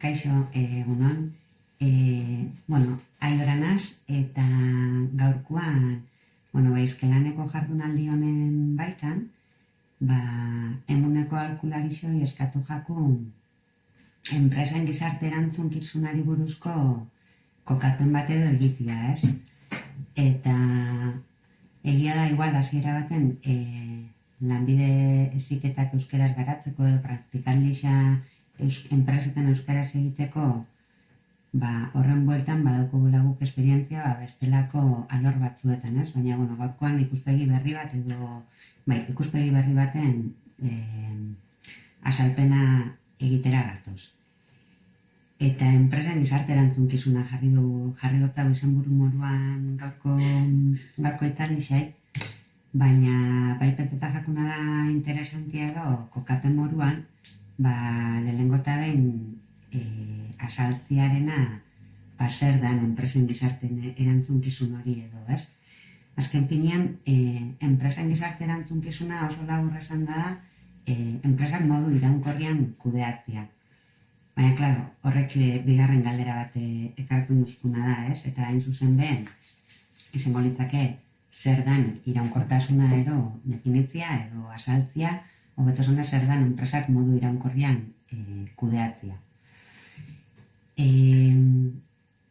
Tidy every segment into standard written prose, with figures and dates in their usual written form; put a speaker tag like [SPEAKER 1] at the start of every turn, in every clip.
[SPEAKER 1] Kaixo, egunon. Aidora naz, eta gaurkoan, Euskelaneko jardunaldi honen baitan, emuneko alkularizioi eskatu jakun enpresen gizarte erantzunkizunari buruzko kokapen bat edo egitea, ez? Eta egia da, igual, hasiera baten, lanbide heziketak euskeraz garatzeko edo praktikanlixa enpresetan euskaraz egiteko, horren bueltan badaukogula guk esperientzia bestelako alor batzuetan, ez? Baina, gaurkoan ikuspegi berri bat edo, ikuspegi berri baten azalpena egitera gatoz. Eta enpresen gizarte erantzunkizuna jarri dut hau izan buru moruan gaurko itzaldixai, baina penteta jakuna da interesantia edo kokapen moruan, lehenengo eta behin asaltziarena zer dan enpresen gizarte erantzunkizun hori edo, ez? Azken finean, enpresen gizarte erantzunkizuna oso labur esan da enpresak modu iraunkorrian kudeatzea. Baina, klaro, horrek bigarren galdera bat ekartzen duzkuna da, ez? Eta hain zuzen behen, izango litzake zer dan iraunkortasuna edo definitzia edo asaltzia, hobeto zona zer dan enpresak modu iraunkorrian kudeatzea.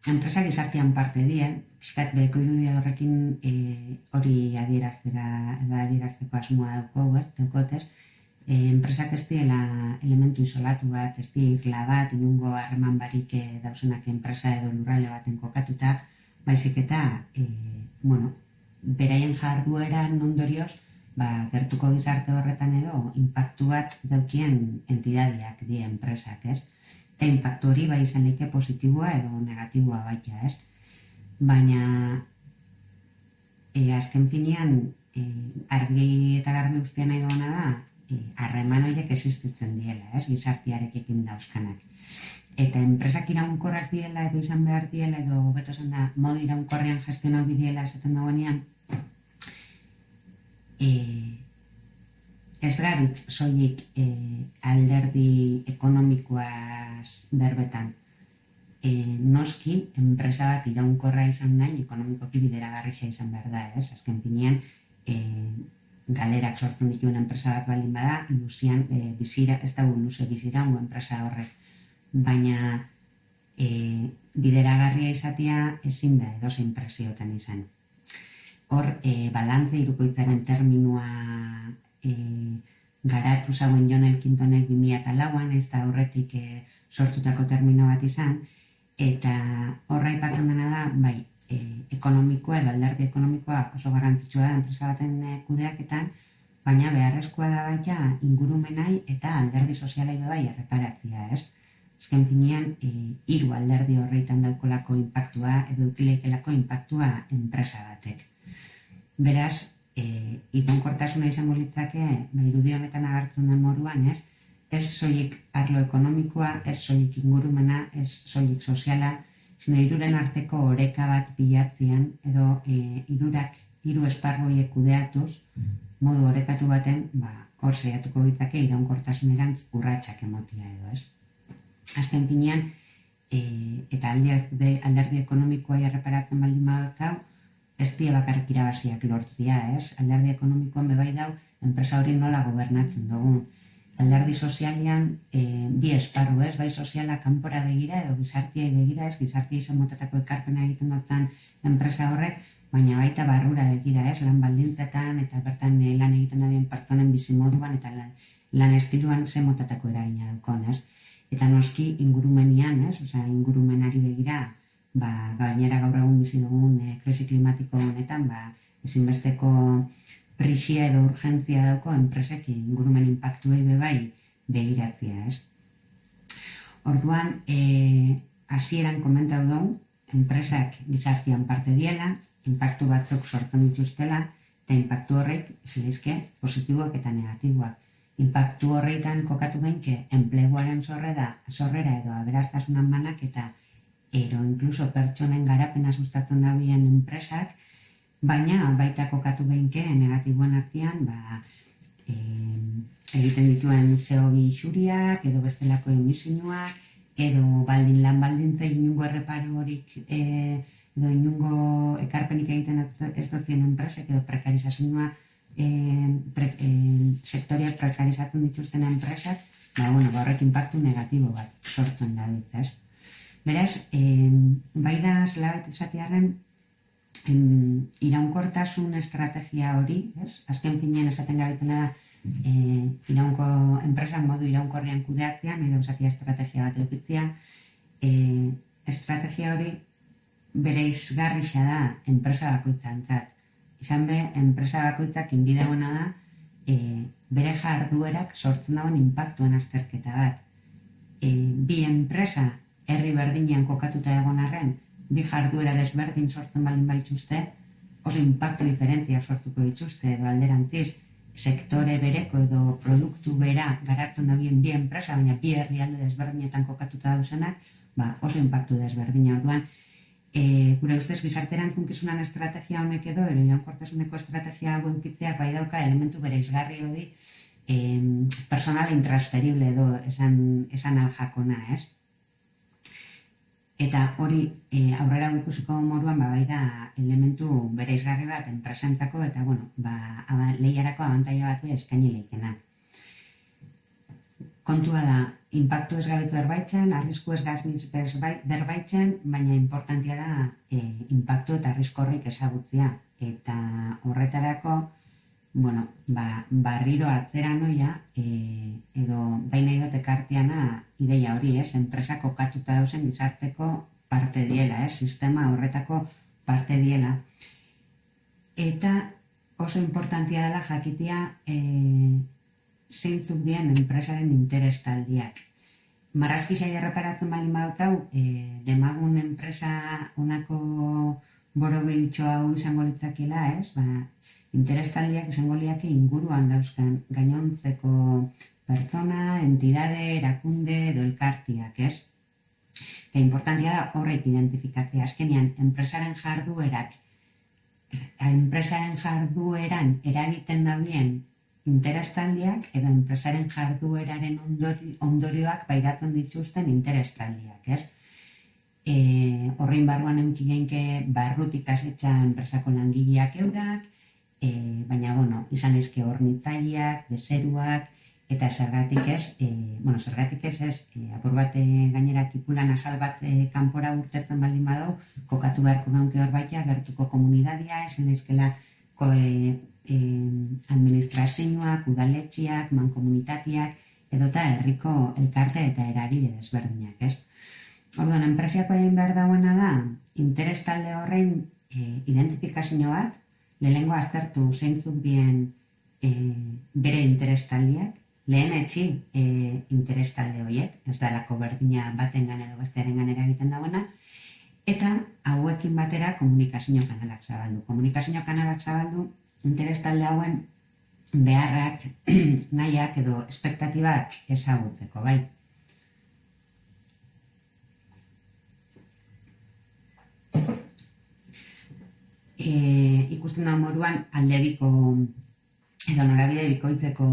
[SPEAKER 1] Enpresak gizartean parte dien, pixkat beheko irudia horrekin hori adierazteko asmoa daukotez, enpresak ez diela elementu isolatu bat, ez di irla bat, inungo harreman barik dauzenak enpresa edo lurralde baten kokatuta, baizik eta, beraien jardueran ondorioz, gertuko gizarte horretan edo, inpaktu bat daukien entidadiak die enpresak, ez? Eta inpaktu hori bai izan leike positiboa edo negatiboa baita, ez? Baina, azken finean, argi eta garbi guztia nahi duena da, harreman horiek existitzen diela, ez? Gizartearekin dauzkanak. Eta enpresak iraunkorrak diela edo izan behar diela edo beto zen da, modu iraunkorrean gestionau bidiela esaten dagoenean, ez garitz soilik alderdi ekonomikoaz berbetan. Noski, enpresa bat iraunkorra izan nahi, ekonomikoki bideragarrixa izan behar da, ez? Azken finean, galerak sortzen dituen enpresa bat baldin bada, luzian, ez dago luze biziraungo enpresa horrek. Baina, bideragarria izatea ezin da edozein presiotan izan. Hor, balantze irukoitzaren terminua garatu zauen Jon Elkintonek 2004an, ez da horretik sortutako termino bat izan, eta horra aipatzen dena da, ekonomikoa edo alderdi ekonomikoa oso garrantzitsua da enpresa baten kudeaketan, baina beharrezkoa da baita ingurumenai eta alderdi sozialai bai erreparatzea, ez? Azken finean, 3 alderdi horreitan daukolako inpaktua edo ukileikelako inpaktua enpresa batek. Beraz, iraunkortasuna izango litzake, irudi honetan agertzen den moruan, ez? Ez soilik arlo ekonomikoa, ez soilik ingurumena, ez soilik soziala, zine hiruren arteko oreka bat bilatzean, edo hiru esparroiek kudeatuz, modu orekatu baten, hor saiatuko ditzake iraunkortasunerantz urratsak emotia edo, ez? Azken finean, eta alderdi ekonomikoa erreparatzen baldin badut hau, ez die bakarrik irabaziak lortzia, ez? Alderdi ekonomikoan bebai dau, enpresa hori nola gobernatzen dugun. Alderdi sozialian, bi esparru, ez? Bai soziala kanpora begira edo gizartiai begira, ez? Gizartia izan motatako ekarpena egiten dutzen enpresa horrek, baina baita barrura begira, ez? Lan baldintzetan eta bertan lan egiten dabien pertsonen bizimoduan eta lan estiluan ze motatako eragina daukon, ez? Eta noski ingurumenian, ez? Osea, ingurumenari begira, gainera gaur egun bizi dugun krisi klimatiko honetan, ezinbesteko prisia edo urgentzia dauko enpresek ingurumen inpaktuei bebai begiratzea, ez? Orduan, hasieran komentau dugu, enpresak gizartean parte diela, inpaktu batzuk sortzen dituztela, eta inpaktu horrek, zileizke, positiboak eta negatiboak. Inpaktu horreikan kokatu gainke, enpleguaren sorrera edo aberastasunan banak eta inkluso pertsonen garapena sustatzen dabien enpresak, baina baita kokatu gainke negatiboen artean, egiten dituen CO2 isuriak edo bestelako emisioak, edo lan baldintzei inungo erreparorik edo inungo ekarpenik egiten ez duzien enpresek edo prekarizazioa sektoreak prekarizatzen dituzten enpresak, horrek inpaktu negatibo bat sortzen da ez. Beraz, bai da zelabait esatearen iraunkortasun estrategia hori, azken finean esaten gabitzena da enpresak modu iraunkorrean kudeatzea, nahi da usatia estrategia bat edukitzea, estrategia hori bere izgarrixa da enpresa bakoitzantzat. Izan be, enpresa bakoitzak inbidegoena da bere jarduerak sortzen dagoen inpaktuen azterketa bat. Bi enpresa herri berdinean kokatuta egon arren, bi jarduera desberdin sortzen baldin baituzte, oso inpaktu diferentzia sortuko dituzte edo alderantziz, sektore bereko edo produktu bera garatzen dabien bi enpresa, baina bi herrialde desberdinetan kokatuta dauzenak, oso inpaktu desberdina orduan. Gure ustez gizarte erantzunkizunan estrategia honek edo iraunkortasuneko estrategia hau edukitzea bai dauka elementu bereizgarri hori personal intransferible edo esan aljakona, ez? Eta hori aurrera ikusiko moduan bai da elementu bereizgarri bat enpresentzako eta lehiarako abantaila bat eskaini leikena. Kontua da, inpaktu ez gabitz berbaitzen, arrisku ez gazniz berbaitzen, baina importantia da inpaktu eta arrisku horrik ezagutzea. Eta horretarako, barriro atzera noia, edo baina idot ekartiana ideia hori, enpresa kokatuta dauzen gizarteko parte diela, sistema horretako parte diela. Eta oso importantia dela jakitea zeintzuk dian enpresaren interestaldiak. Marrazkisa erreparatzen baldin badutzau, demagun enpresa honako borobiltxo hau izango litzakela, interestaldiak izango liake inguruan dauzkan gainontzeko pertsona, entidade, erakunde edo elkartiak, Eta importantia da horrek identifikatzea. Azkenean, enpresaren jardueran eragiten dabien interestaldiak edo enpresaren jardueraren ondorioak pairatzen dituzten interestaldiak, Horrein barruan eukileinke barrutik asetxa enpresako langileak eurak, baina, izan ezke hornitzaileak, bezeruak, eta zergatik ez, apur bat gainera tipulan azal bat kanpora urtetzen baldin badau, kokatu beharko gaunke hor baita, gertuko komunidadia, esan ezkela administrazioak, udaletxiak, mankomunitateak, edota herriko elkarte eta eragile desberdinak, Orduan, enpresiako egin behar dauena da, interestalde horrein identifikazio bat, lehenengo aztertu zeintzuk dien bere interestaldiak, lehen etxi interestalde horiek, ez dalako berdina batengan edo bestearengan eragiten dauena, eta hauekin batera komunikazio kanalak zabaldu. Komunikazio kanalak zabaldu interestalde hauen beharrak, nahiak edo espektatibak ezagutzeko, bai. Ikusten da moduan aldebiko edo norabide bikoitzeko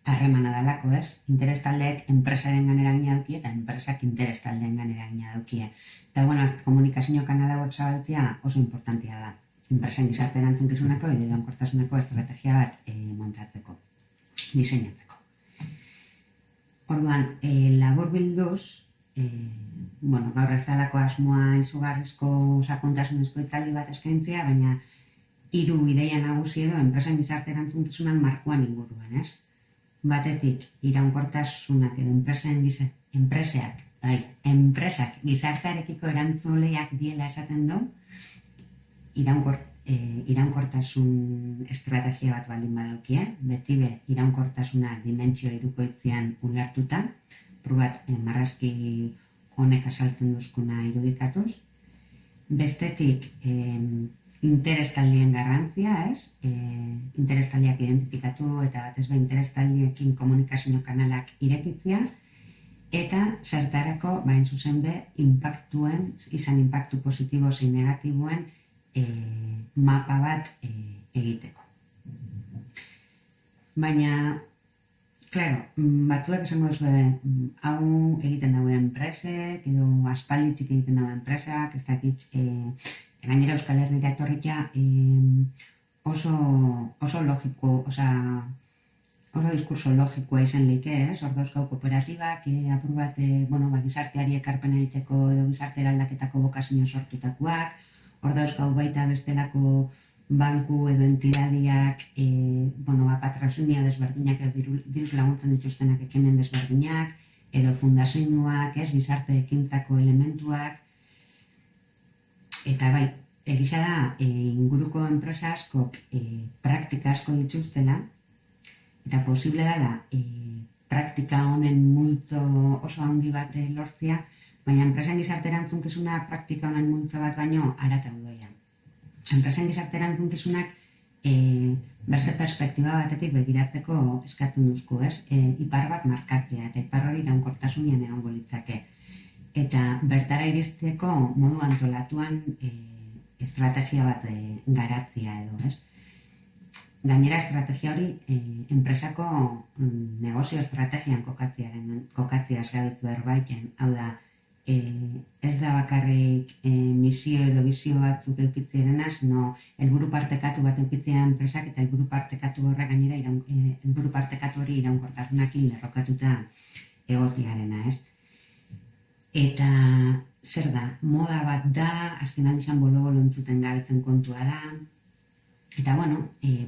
[SPEAKER 1] harremana dalako, interestaldeek enpresaren eragina daukie eta enpresak interestaldeen eragina daukie. Eta, komunikazio kanal hauek zabaltzea oso importantia da. Enpresen gizarte erantzunkizuneko edo iraunkortasuneko estrategia bat montatzeko, diseinatzeko. Orduan, laburbilduz, gaur ez dalako asmoa izugarrizko sakontasunezko itzaldi bat eskaintzea, baina 3 ideia nagusi edo enpresen gizarte erantzunkizunan markoan inguruan, Batetik, iraunkortasunak edo enpresak gizartearekiko erantzuleak diela esaten du, iraunkortasun estrategia bat baldin badaukia, beti iraunkortasuna dimentsio hirukoitzean ulertuta, probat marrazki honek azaltzen duzkuna irudikatuz. Bestetik, interestaldien garrantzia, interestaldiak identifikatu eta batez be interestaldiekin komunikazio kanalak irekitzea, eta zertarako, bain zuzen be, izan inpaktu positibo zein negatiboen mapa bat egiteko. Baina, Claro, batzuek esango duzue, hau egiten dauen enpresek, edo aspalditzik egiten dauen enpresak, ez dakit, gainera Euskal Herriera etorrikia oso logiko, oso diskurso logikoa izan leike, ez? Hor dauzkau kooperatibak, apur bat, gizarteari ekarpena egiteko edo gizarte eraldaketako bokazio sortutakoak, hor dauzkau baita bestelako banku edo entidadiak, patrasunia desberdinak edo diruz laguntzen dituztenak ekimen desberdinak, edo fundazioak, gizarte ekintzako elementuak. Eta bai, egisa da, inguruko enpresa askok praktika asko dituztela, eta posible dela praktika honen multzo oso handi bat lortzea, baina enpresen gizarte erantzunkizuna praktika honen multzo bat baino haratago doia. Enpresen gizarte erantzukizunak beste perspektiba batetik begiratzeko eskatzen duzku, ez? Ipar bat markatzea, eta ipar hori iraunkortasunean egongo litzake. Eta bertara iristeko modu antolatuan estrategia bat garatzea edo, ez? Gainera estrategia hori enpresako negozio estrategian kokatzea zehabiz berbaiten, hau da, ez da bakarrik misio edo bizio batzuk eukitzearena, sino helburu partekatu bat eukitzea enpresak eta helburu partekatu horrek gainera helburu partekatu hori iraunkortasunekin lerrokatuta egotearena, ez? Eta zer da, moda bat da, azken aldizan bolo-bolo entzuten gabetzen kontua da, eta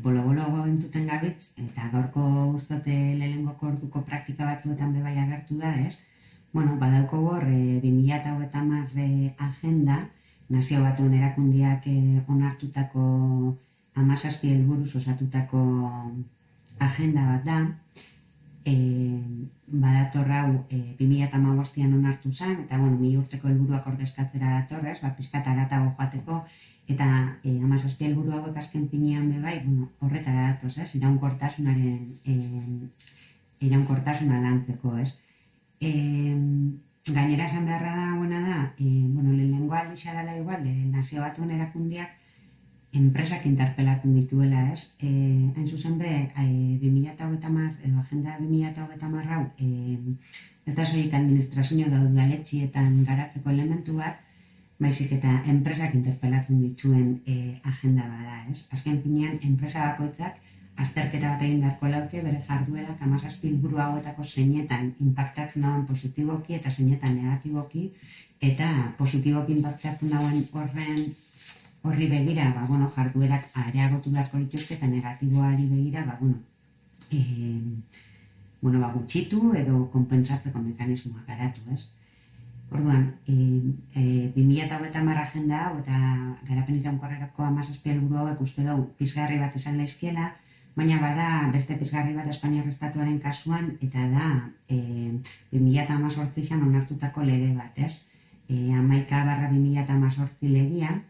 [SPEAKER 1] bolo-bolo entzuten gabitz, eta gaurko ustote lehenengoko orduko praktika batzuetan bebai agertu da, ez? Badauko hor, 2030 agenda, Nazio Batuen Erakundiak onartutako 17 helburuz osatutako agenda bat da. Badator hau 2015an onartu zen, eta 1000 urteko helburuak ordezkatzera datorrez, pizkat haratago joateko, eta 17 helburu hauek azken finean bebai, horretara datoz, iraunkortasuna lantzeko, ez? Gainera esan beharra da, lehenengo aldizia dela igual, Nazio Batuen Erakundiak enpresak interpelatzen dituela, ez? Hain zuzen be, 2030 edo agenda 2030 hau, ez da soilik administrazio da udaletxietan garatzeko elementu bat, baizik eta enpresak interpelatzen dituen agenda bada, ez? Azken finean, enpresa bakoitzak azterketa bat egin beharko lauke bere jarduerak 17 helburu hauetako zeinetan inpaktatzen dauen positiboki eta zeinetan negatiboki, eta positiboki inpaktatzen dauen horri begira, jarduerak areagotu beharko lituzke eta negatiboari begira, gutxitu edo konpentsatzeko mekanismoak garatu, ez? Orduan, 2030 agenda hau eta garapen iraunkorrerako 17 helburu hauek uste dugu pizgarri bat izan laizkiela, baina bada beste pizgarri bat Espainiar Estatuaren kasuan, eta da 2018an onartutako lege bat, ez? 11/2018 legia,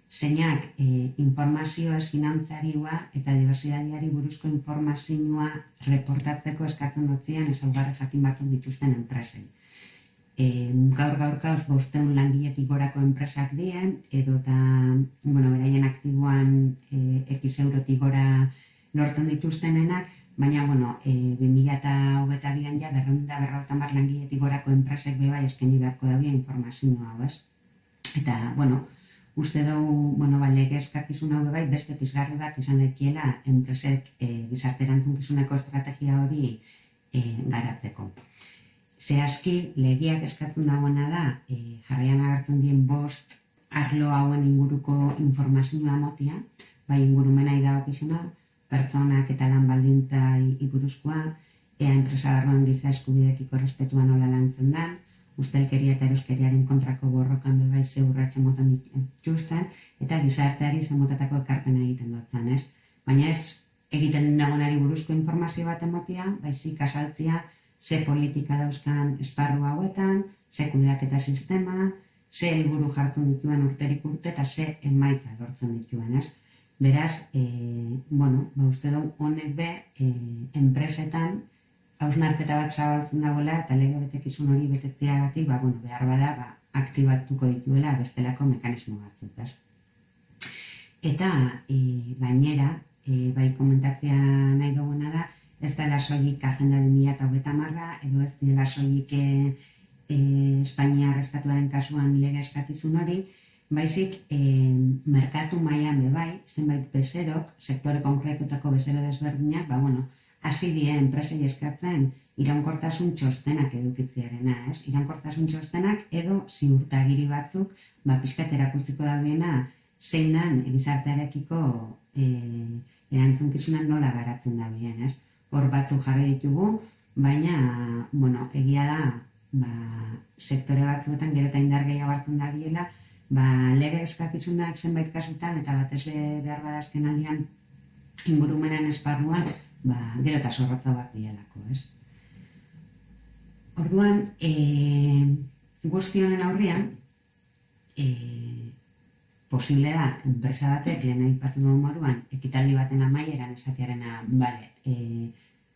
[SPEAKER 1] zeinak informazio ez finantzarioa eta diversidadiari buruzko informazioa reportatzeko eskatzen dutzean ezaugarri jakin batzuk dituzten enpresen. Gaur-gaurkauz 500 langiletik gorako enpresak dien, edo eta beraien aktiboan X eurotik gora lortzen dituztenenak, baina 2022an ja 250 langiletik gorako enpresek bebai eskaini beharko daude informazio hau, ez? Eta, uste dugu, lege eskakizun hau bebai beste pizgarri bat izan dakiela enpresek gizarte erantzunkizuneko estrategia hori garatzeko. Zehazki, legiak eskatzen dagoena da, jarraian agertzen dien 5 arlo hauen inguruko informazioa motia, bai ingurumenai dagokizuna, pertsonak eta lan baldintzai buruzkoa, ea enpresa barruan giza eskubidekiko errespetua nola lantzen den, ustelkeria eta eroskeriaren kontrako borrokan bebai ze urratsen moten dituzten, eta gizarteari zemotatako ekarpena egiten dutzen, ez? Baina ez egiten dagoenari buruzko informazio bat emotia, baizik azaltzia ze politika dauzkan esparru hauetan, ze kudeaketa sistema, ze helburu jartzen dituen urterik urte eta ze emaitza lortzen dituen, ez? Beraz, uste dugu honek be, enpresetan, hausnarketa bat zabaltzen dagoela eta lege betekizun hori betetzeagatik, behar bada, aktibatuko dituela bestelako mekanismo batzuk, ez? Eta, gainera, bai komentatzea nahi duguna da, ez dela soilik Agenda 2030 edo ez dela soilik Espainiar estatuaren kasuan lege eskakizun hori, baizik merkatu mailan bai, zenbait bezerok, sektore konkretutako bezero desberdinak, hasi die enpresei eskatzen iraunkortasun txostenak edukitzearena, ez? Iraunkortasun txostenak edo ziurtagiri batzuk, pixkat erakustiko dagoena zein dan gizartearekiko erantzunkizunak nola garatzen dagoen, ez? Hor batzuk jarri ditugu, baina, egia da, sektore batzuetan gero eta indar gehiago hartzen dabilela, lege eskakizunak zenbait kasutan eta batez behar badazken aldian ingurumenen esparruan, gero eta zorrotzagoak dielako, ez? Orduan, guzti honen aurrean, posible da, enpresa batek, lehen aipatu duen moduan, ekitaldi baten amaieran esatearena,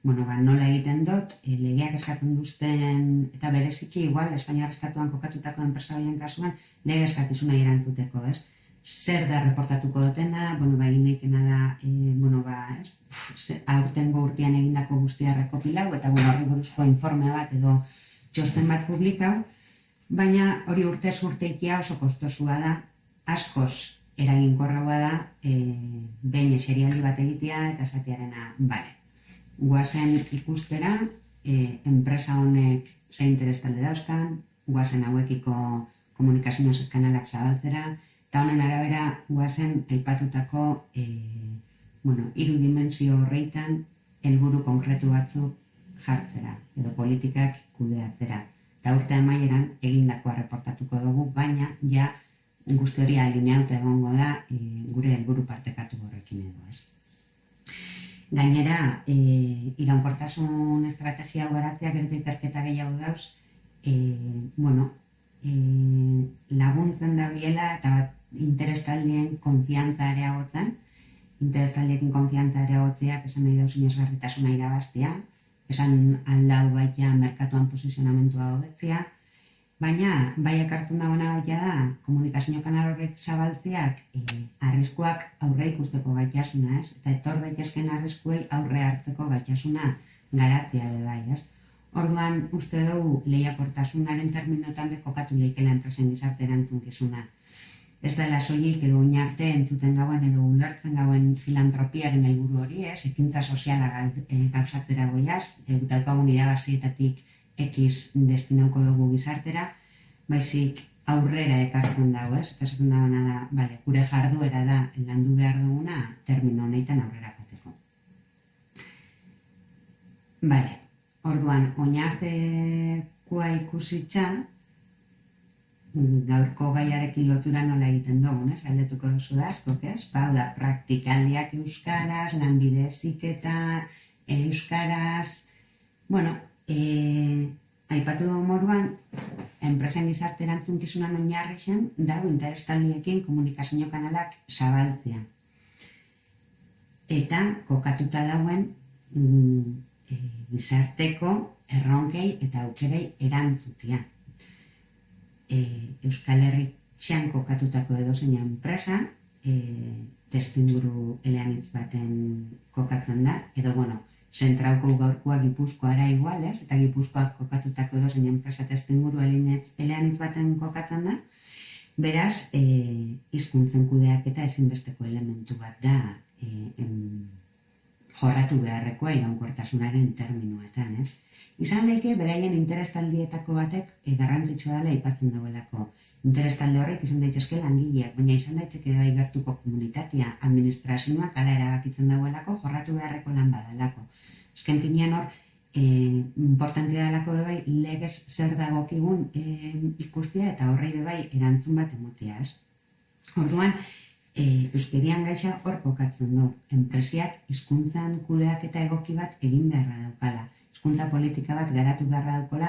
[SPEAKER 1] nola egiten dut, legeak eskatzen duzten, eta bereziki, igual, Espainiar estatuan kokatutako enpresa horien kasuan, lege eskakizuna irantzuteko, ez? Zer da reportatuko dutena, egin naikena da, aurtengo urtean egindako guztia rekopilau, eta horri buruzko informe bat edo txosten bat publikau, baina hori urtez urteikia oso kostosua da, askoz eraginkorragoa da, behin eserialdi bat egitea eta esatearena, guazen ikustera, enpresa honek ze interes talde dauzkan, guazen hauekiko komunikazio kanalak zabaltzera, eta honen arabera guazen aipatutako hiru dimensio horreitan helburu konkretu batzuk jartzera, edo politikak kudeatzera. Eta urte amaieran egindakoa reportatuko dugu, baina ja guzti hori alineauta egongo da gure helburu partekatu horrekin edo, ez? Gainera, iraunkortasun estrategia garatzea gero ikerketa gehiago dauz, laguntzen da biela eta interestaldien konfiantza areagotzen, interestaldiekin konfiantza areagotzeak esan nahi dauzin esgarritasuna irabaztea, esan aldau baita merkatuan posizionamentua hobetzea, baina bai ekartzen dagoena baita da komunikazio kanal horrek zabaltzeak arriskuak aurre ikusteko gaitasuna, ez? Eta etor daitezken arriskuei aurre hartzeko gaitasuna garatzea bai, ez? Orduan, uste dugu lehiakortasunaren terminotan kokatu leikela enpresen gizarte erantzunkizuna. Ez dela soilik edo oinarte entzuten gauen edo ulertzen gauen filantropiaren helburu hori, ez? Ekintza soziala gauzatzera goiaz, daukagun irabazietatik X destinauko dugu gizartera, baizik aurrera ekartzen dago, ez? Eta esaten dagoena da, gure jarduera da landu behar duguna termino honetan aurrera pateko. Orduan, oinartekoa ikusitza, gaurko gaiarekin lotura nola egiten dugun, ez? Aldetuko duzu da, askok, ez? Praktikaldiak euskaraz, lanbide heziketa euskaraz, aipatu dugu moduan, enpresen gizarte erantzunkizunan oinarrixen dago interestaldiekin komunikazio kanalak zabaltzea. Eta kokatuta dauen gizarteko erronkei eta aukerei erantzutea. Euskal Herritxean kokatutako edozein enpresa, testuinguru eleanitz baten kokatzen da, edo zentrauko gaurkoa Gipuzkoara igual, ez? Eta Gipuzkoak kokatutako edozein enpresa testuinguru eleanitz baten kokatzen da, beraz, hizkuntzen kudeaketa ezinbesteko elementu bat da jorratu beharrekoa iraunkortasunaren terminoetan, ez? Izan daike, beraien interestaldietako batek garrantzitsua dela aipatzen dauelako. Interestalde horrek izan daitezke langileak, baina izan daiteke bai gertuko komunitatea, administrazioak ala erabakitzen dauelako jorratu beharreko lan badalako. Azken finean hor, importantia dalako bai legez zer dagokigun ikustea eta horrei bai erantzun bat emotea, ez? Orduan, euskerian gaixa hor kokatzen du. Enpresiak hizkuntzan kudeaketa egoki bat egin beharra daukala. Hizkuntza politika bat garatu beharra daukala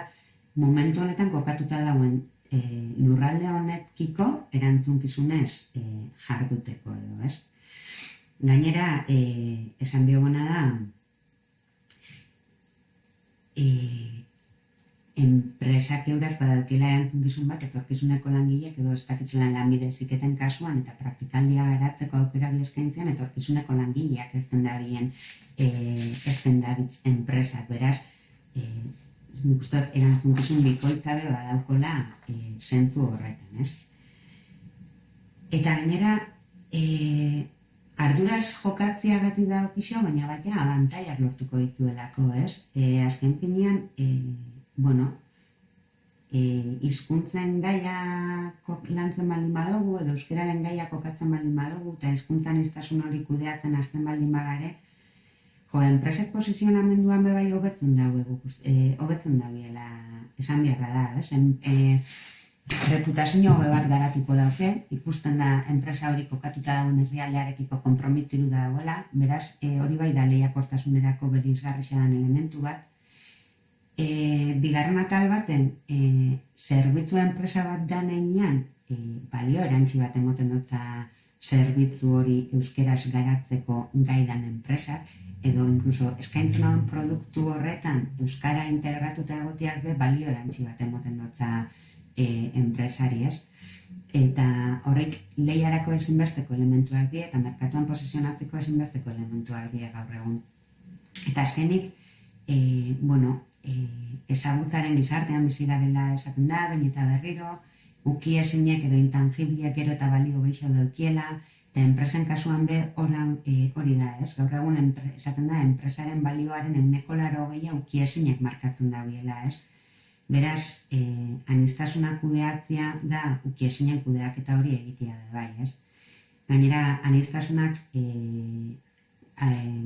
[SPEAKER 1] momentu honetan kokatuta dauen lurralde honekiko erantzunkizunez jarduteko edo, ez? Gainera, esan diogona da, enpresak eurak badaukila erantzukizun bat etorkizuneko langileak edo ez dakitzen lanbide heziketen kasuan eta praktikaldia garatzeko aukera eskaintzean etorkizuneko langileak ez den dabiltz enpresak, beraz, nik uste dut erantzukizun bikoitza be badaukola zentzu horretan, ez? Eta gainera, arduraz jokatziagatik daukixo, baina baina abantaiak lortuko dituelako, ez? Azken finean, hizkuntzen gaia lantzen baldin badugu, edo euskararen gaia kokatzen baldin badugu, eta hizkuntzan iztasun hori kudeatzen hasten baldin bagare, enpresek posizionamenduan bebai hobetzen dauela, esan beharra da, ez? Reputazio bat garatuko dauke, ikusten da enpresa hori kokatuta dagoen herrialdearekiko konprometitu dagoela, beraz, hori bai da lehiakortasunerako bereizgarria den elementu bat. Bigarren atal baten, zerbitzu enpresa bat da nenean, balio erantzi bat emoten dutza zerbitzu hori euskeraz garatzeko gaidan enpresak, edo inkluso eskaintzen duen produktu horretan euskara integratuta egoteak be balio erantzi bat emoten dutza enpresari, ez? Eta horrek lehiarako ezinbesteko elementuak die eta merkatuan posizionatzeko ezinbesteko elementuak die gaur egun. Eta azkenik, ezagutzaren gizartean bizi garela esaten da, behin eta berriro, ukiezinek edo intangibliak gero eta balio gehiago daukiela, eta enpresen kasuan be hori da, ez? Gaur egun esaten da, enpresaren balioaren 80% ukiezinek markatzen dabiela, ez? Beraz, aniztasuna kudeatzea da ukiezinen kudeaketa hori egitea da bai, ez? Gainera, aniztasunak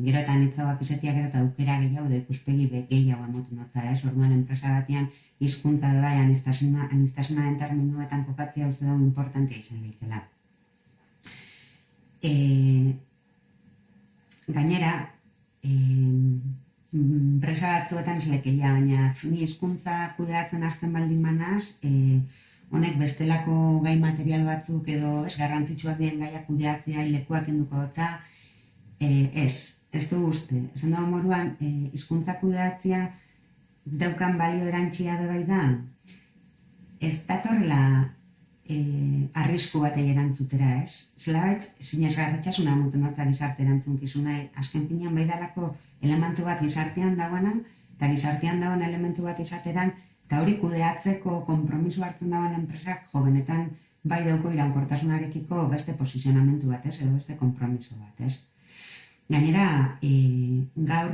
[SPEAKER 1] gero eta anitzagoak izatea gero eta aukera gehiago edo ikuspegi gehiago emoten dutza, ez? Orduan, enpresa batean hizkuntza da bai anistasunaren terminuetan kokatzea uste dugu importantea izan daitela. Gainera, enpresa batzuetan eslekeia, baina ni hizkuntza kudeatzen hasten baldin manaz, honek bestelako gai material batzuk edo garrantzitsuak diren gaia kudeatzea lekuak enduko dutza, ez du uste. Esan dago moruan, hizkuntza kudeatzea daukan balio erantzia bebai da, ez datorrela arrisku batei erantzutera, ez? Zelabaitz, sinesgarritxasuna emoten dutza gizarte erantzunkizuna, azken finean bai dalako elementu bat gizartean dagoena, eta gizartean dagoen elementu bat izateran, eta hori kudeatzeko konpromiso hartzen dagoen enpresak, benetan bai dauko iraunkortasunarekiko beste posizionamentu bat, ez? Edo beste konpromiso bat, ez? Gainera, gaur,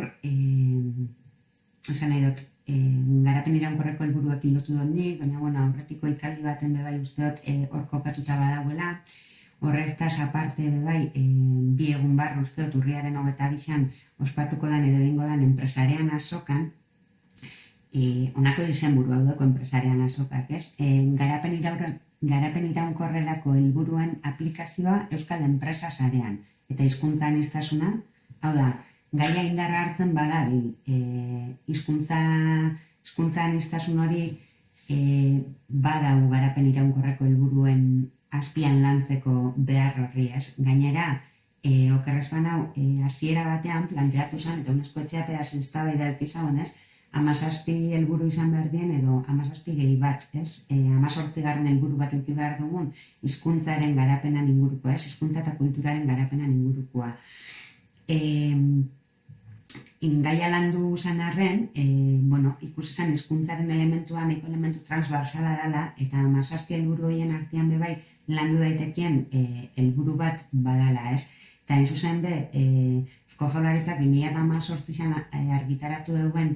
[SPEAKER 1] esan nahi dut, garapen iraunkorreko helburuak lotu dut nik, baina aurretiko ikaldi baten bebai usteot hor kokatuta badagoela, horretaz aparte bebai, 2 egun barru usteot urriaren 25 ospatuko dan edo egingo dan enpresarean azokan, honako izenburu hau duko enpresarean azokak, ez? Garapen iraunkorrerako helburuen aplikazioa Euskal Enpresa sarean, eta hizkuntza aniztasuna, hau da, gaia indarra hartzen badabil, hizkuntza aniztasun hori badau garapen iraunkorreko helburuen azpian lantzeko behar horri, ez? Gainera, okerrez banau, hasiera batean planteatu zen, eta UNESCO etxeapea eztabaida izan, ez? 17 helburu izan behar dien, edo 17 gehi bat, ez? 18 helburu bat eduki behar dugun, hizkuntzaren garapenan ingurukoa, ez? Hizkuntza eta kulturaren garapenan ingurukoa. Gaia landu zan arren, ikusi zen hizkuntzaren elementua nahiko elementu transversala dela, eta 17 helburu horien artean bebai landu daitekien helburu bat badala, ez? Eta hain zuzen be, Eusko Jaurlaritzak 2018an argitaratu duen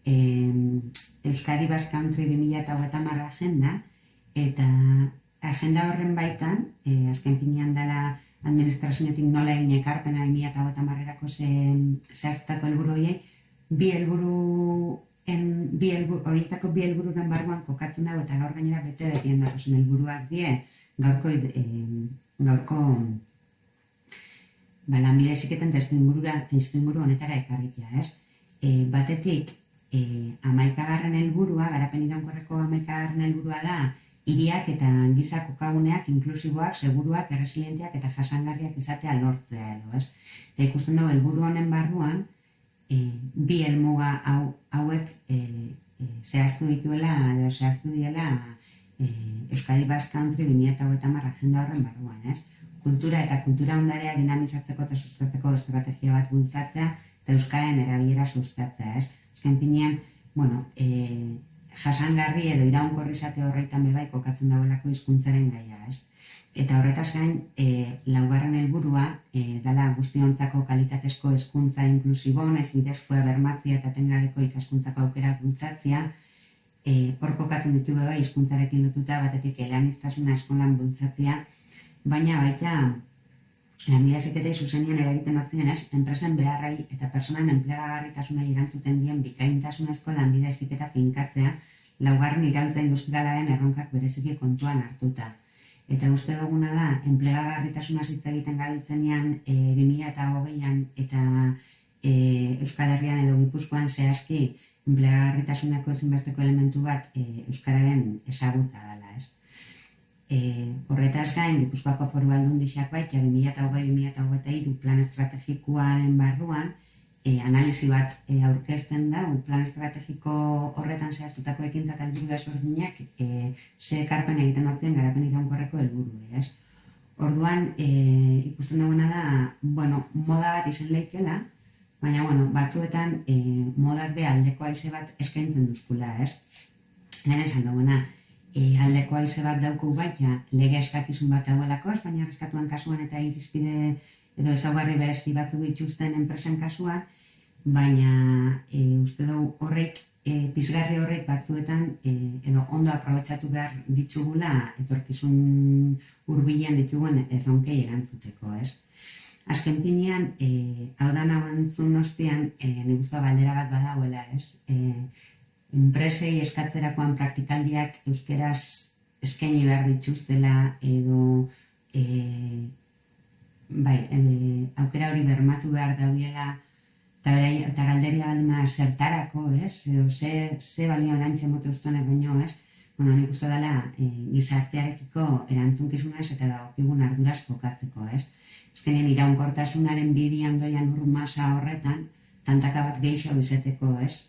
[SPEAKER 1] Euskadi Basque Country 2030 agenda, eta agenda horren baitan, azken finean dela administrazioetik nola egin ekarpena 2030erako zehaztako helburu horiek, horietako 2 helbururen barruan kokatzen dago, eta gaur gainera bete betien dago zen helburuak die, gaurko lanbide heziketen testuinguru honetara ekarrikia, ez? Batetik, 11. helburua, garapen iraunkorreko 11. helburua da, hiriak eta giza kokaguneak inklusiboak, seguruak, erresilienteak eta jasangarriak izatea lortzea edo, ez? Eta ikusten dugu helburu honen barruan, 2 helmuga hauek zehaztu dituela, edo zehaztu diela Euskadi Basque Country 2030 agenda horren barruan, ez? Kultura eta kultura ondarea dinamizatzeko eta sustatzeko estrategia bat bultzatzea eta Euskararen erabilera sustatzea, ez? Azken finean, jasangarri edo iraunkorri izate horreitan bebai kokatzen dagoelako hizkuntzaren gaia, ez? Eta horretaz gain, laugarren helburua dela guztiontzako kalitatezko hezkuntza inklusibon, ez bidezkoa bermatzea eta etengabeko ikaskuntzako aukerak bultzatzea, hor kokatzen ditu bebai hizkuntzarekin lotuta batetik eleaniztasuna eskolan bultzatzea, baina baita lanbide heziketei zuzenean eragiten batzen ez, enpresen beharrai eta personen enplegagarritasunei erantzuten dien bikaintasunezko lanbide heziketa finkatzea, laugarren iraultza industrialaren erronkak bereziki kontuan hartuta. Eta uste duguna da, enplegagarritasuna hitz egiten gabiltzenean 2020an eta Euskal Herrian edo Gipuzkoan zehazki enplegagarritasuneko ezinbesteko elementu bat Euskararen ezagutza dela, ez? Horretaz gain, Gipuzkoako Foru Aldundixak baita 2020-2023 plan estrategikoaren barruan analisi bat aurkezten da, plan estrategiko horretan zehaztutako ekintza eta helburu desberdinak ze ekarpen egiten batzen garapen iraunkorreko helburuei, ez? Orduan, ikusten duguna da, moda bat izen leikela, baina, batzuetan modak be aldeko haize bat eskaintzen duzkula, ez? Lehen esan duguna, aldeko haize bat dauku baita lege eskakizun bat dagoelako, baina estatuan kasuan eta irizpide edo ezaugarri berezi batzuk dituzten enpresen kasuan, baina uste dugu horrek, pizgarri horrek batzuetan edo ondo aprobetxatu behar ditugula etorkizun hurbilean ditugun erronkei erantzuteko, ez? Azken finean, hau da nabantzun ostean, nik uste baldera bat badagoela, ez? Enpresei eskatzerakoan praktikaldiak euskeraz eskaini behar dituztela edo aukera hori bermatu behar dauela eta galderia baldima zertarako, ez? Edo ze balio erantxe mote ustonek baino, ez? Nik uste dela gizartearekiko erantzunkizunez eta dagokigun arduraz jokatzeko, ez? Azkenean iraunkortasunaren bidian doian masa horretan, tantaka bat gehiago izeteko, ez?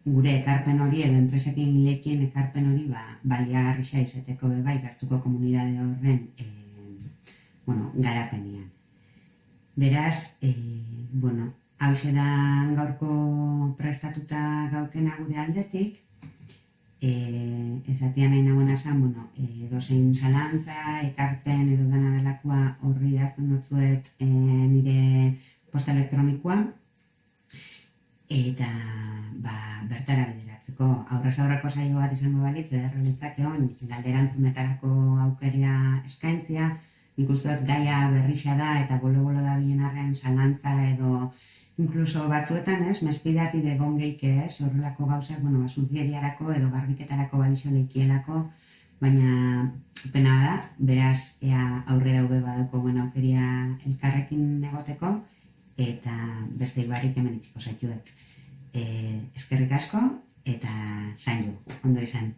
[SPEAKER 1] Gure ekarpen hori edo enpresekin lekien ekarpen hori baliagarria izeteko bai gertuko komunidade horren garapenean. Beraz, hauxe da gaurko prestatuta gaukena gure aldetik, esatia nahi nagoena zan, dozein zalantza, ekarpen edo dana delakoa horri idazten dutzuet nire posta elektronikoa, eta bertara bideratzeko aurrez aurreko saio bat izango balitz, ederra litzake hon, galderantzunetarako aukeria eskaintzia, nik uste dut gaia berrixa da eta bolo-bolo da bien arren zalantza edo inkluso batzuetan, ez, mespidati begon geike, ez, horrelako gauzak, basurgeriarako edo garbiketarako balixo leikielako, baina pena da, beraz, aurrera ube badauko aukeria elkarrekin egoteko, eta beste barik hemen itxiko zaituet. Eskerrik asko eta zaindu, ondo izan.